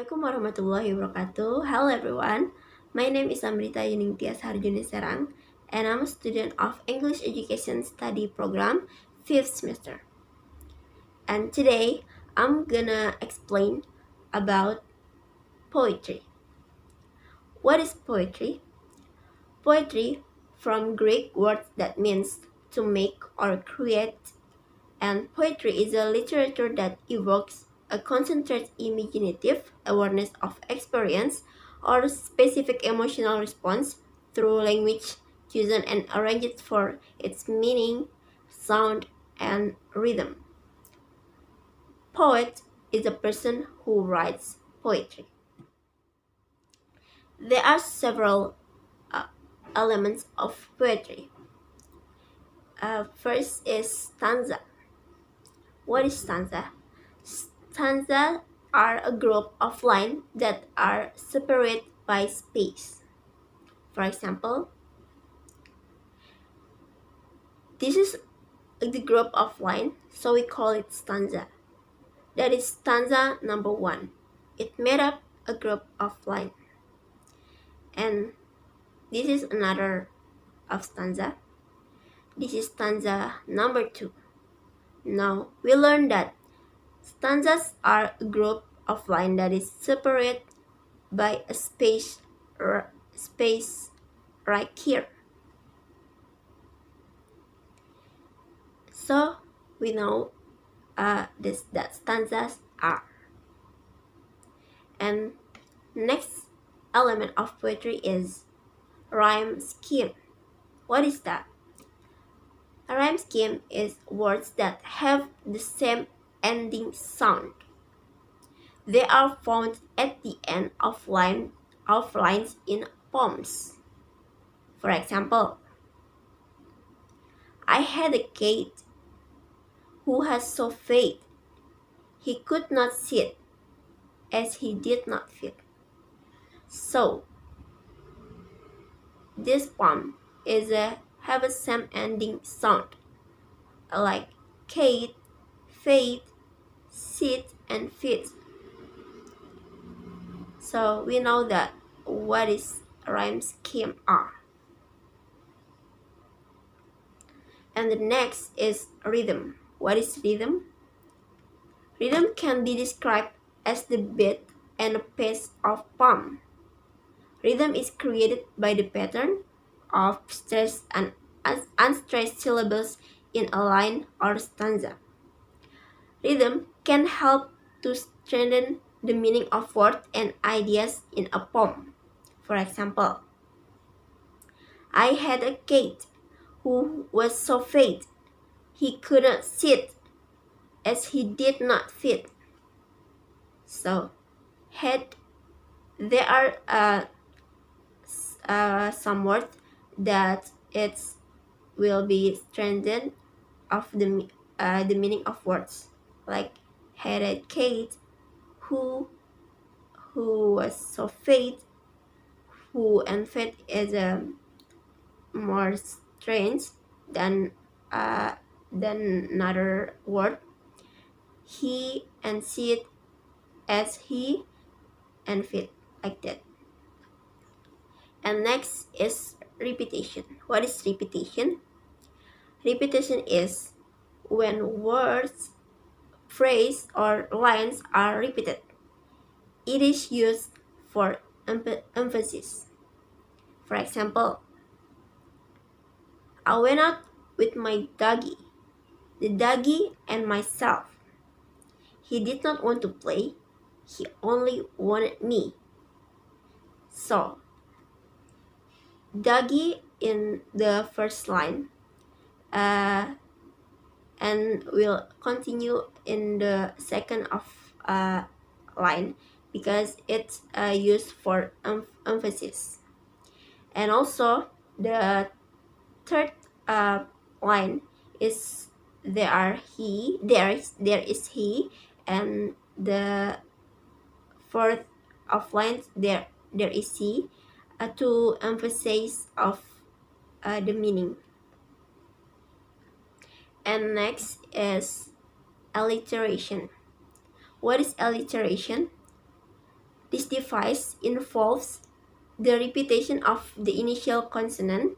Assalamu'alaikum warahmatullahi wabarakatuh. Hello everyone. My name is Amritha Yuningtyas Harjuni Serang and I'm a student of English Education Study Program 5th semester. And today I'm gonna explain about poetry. What is poetry? Poetry from Greek word that means to make or create, and poetry is a literature that evokes a concentrated imaginative awareness of experience or specific emotional response through language chosen and arranged for its meaning, sound, and rhythm. Poet is a person who writes poetry. There are several elements of poetry. First is stanza. What is stanza? Stanzas are a group of lines that are separated by space. For example, this is the group of lines, so we call it stanza. That is stanza number 1. It made up a group of lines. And this is another of stanza. This is stanza number 2. Now we learn that stanzas are a group of lines that is separated by a space right here. So we know that stanzas are. And next element of poetry is rhyme scheme. What is that? A rhyme scheme is words that have the same ending sound. They are found at the end of lines in poems. For example, I had a cat who has so fat he could not sit as he did not fit. So this poem have a same ending sound like cat, fat, sit, and fit. So we know that what is rhyme scheme are. And the next is rhythm. What is rhythm? Rhythm can be described as the beat and pace of poem. Rhythm is created by the pattern of stressed and unstressed syllables in a line or stanza. Rhythm can help to strengthen the meaning of words and ideas in a poem. For example, I had a cat who was so fat he couldn't sit as he did not fit. So, there are some words that it will be strengthened of the meaning of words, like had a cat who was so fat, who and fat is more strange than another word. He and sit as he and fit, like that. And next is repetition. What is repetition? Repetition is when words, phrase, or lines are repeated. It is used for emphasis. For example, I went out with my doggy, the doggy and myself. He did not want to play, he only wanted me. So, doggy in the first line, and we'll continue in the second of line because it's used for emphasis. And also the third line is there is he, and the fourth of lines there is he, to emphasize of the meaning. And next is alliteration. What is alliteration? This device involves the repetition of the initial consonant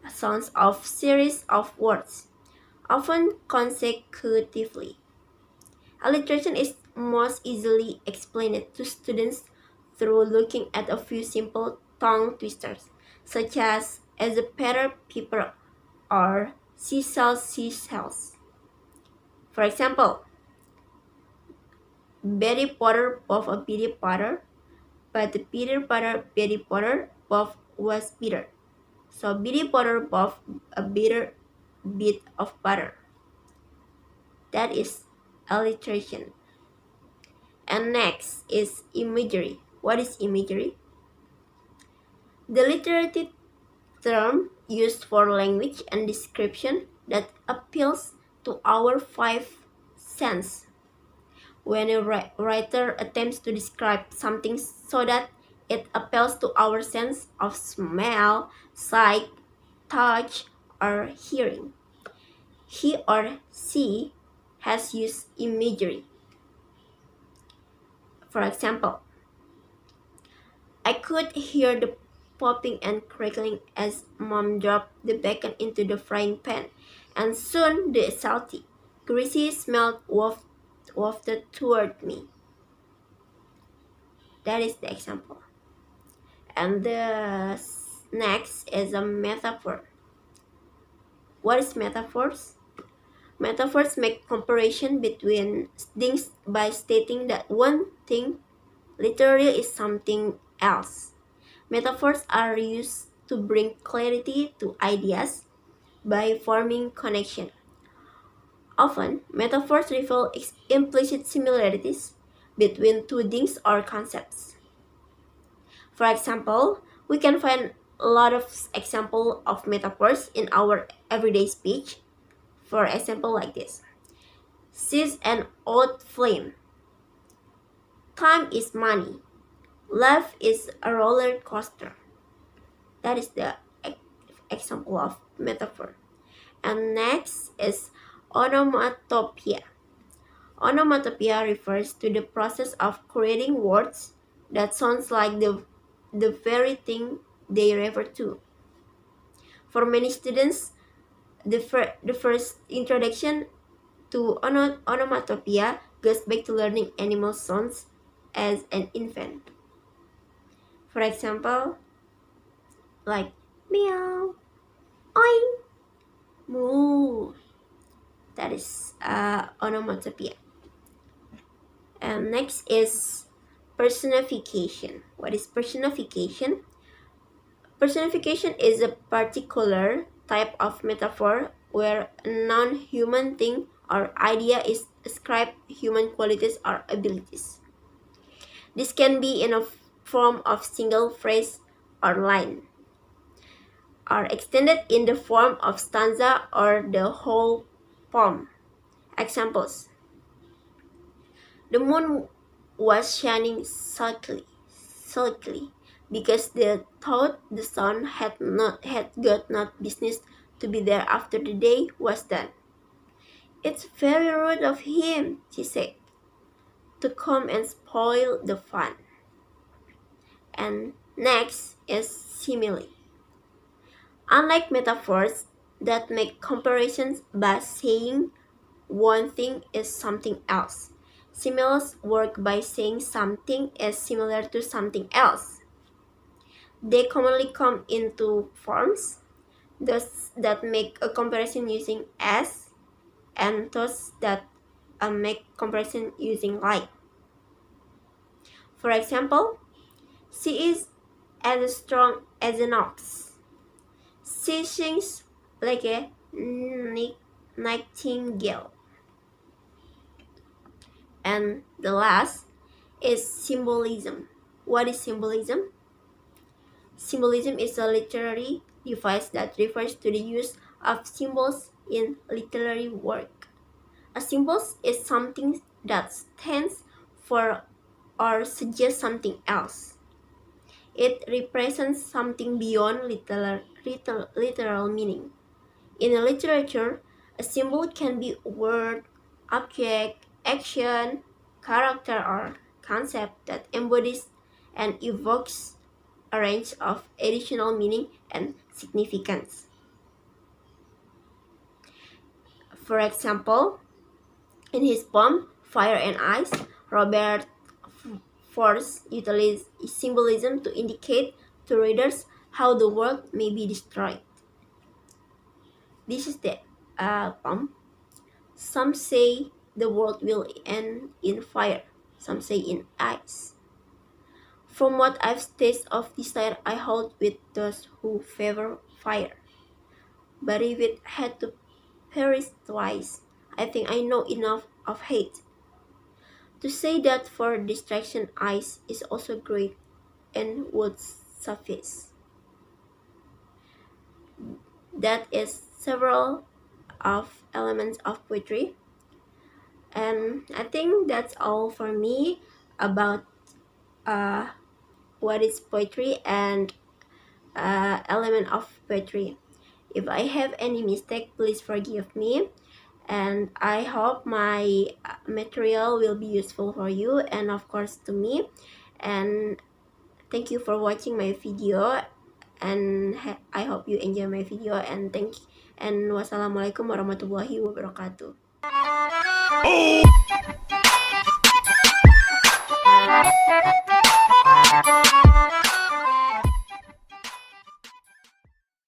sounds of series of words, often consecutively. Alliteration is most easily explained to students through looking at a few simple tongue twisters, such as a petter pepper or seashells. For example, Betty Potter bought a Betty Potter, but the Peter Potter Betty Potter bought was bitter. So Betty Potter bought a bitter bit of butter. That is alliteration. And next is imagery. What is imagery? The literary term used for language and description that appeals to our five senses. When a writer attempts to describe something so that it appeals to our sense of smell, sight, touch, or hearing, he or she has used imagery. For example, I could hear the popping and crackling as Mom dropped the bacon into the frying pan, and soon the salty, greasy smell wafted toward me. That is the example. And the next is a metaphor. What is metaphors? Metaphors make comparison between things by stating that one thing literally is something else. Metaphors are used to bring clarity to ideas by forming connection. Often, metaphors reveal implicit similarities between two things or concepts. For example, we can find a lot of examples of metaphors in our everyday speech. For example, like this. She's an old flame. Time is money. Life is a roller coaster. That is the example of metaphor. And next is onomatopoeia. Onomatopoeia refers to the process of creating words that sounds like the very thing they refer to. For many students, the first introduction to onomatopoeia goes back to learning animal sounds as an infant. For example, like meow, oink, moo. That is onomatopoeia. And next is personification. What is personification? Personification is a particular type of metaphor where a non-human thing or idea is ascribed human qualities or abilities. This can be in a form of single phrase or line, or extended in the form of stanza or the whole poem. Examples: the moon was shining sulkily because they thought the sun had got no business to be there after the day was done. It's very rude of him, she said, to come and spoil the fun. And next is simile. Unlike metaphors that make comparisons by saying one thing is something else, similes work by saying something is similar to something else. They commonly come in two forms, those that make a comparison using as, and those that make comparison using like. For example, she is as strong as an ox. She sings like a nightingale. And the last is symbolism. What is symbolism? Symbolism is a literary device that refers to the use of symbols in literary work. A symbol is something that stands for or suggests something else. It represents something beyond literal meaning. In literature, a symbol can be a word, object, action, character, or concept that embodies and evokes a range of additional meaning and significance. For example, in his poem Fire and Ice, Robert Frost utilizes symbolism to indicate to readers how the world may be destroyed. This is the poem. Some say the world will end in fire, some say in ice. From what I've tasted of desire, I hold with those who favor fire. But if it had to perish twice, I think I know enough of hate to say that for distraction ice is also great and would suffice. That is several of elements of poetry, and I think that's all for me about what is poetry and element of poetry. If I have any mistake, please forgive me, and I hope my material will be useful for you and of course to me. And thank you for watching my video, and I hope you enjoy my video, and wassalamualaikum warahmatullahi wabarakatuh.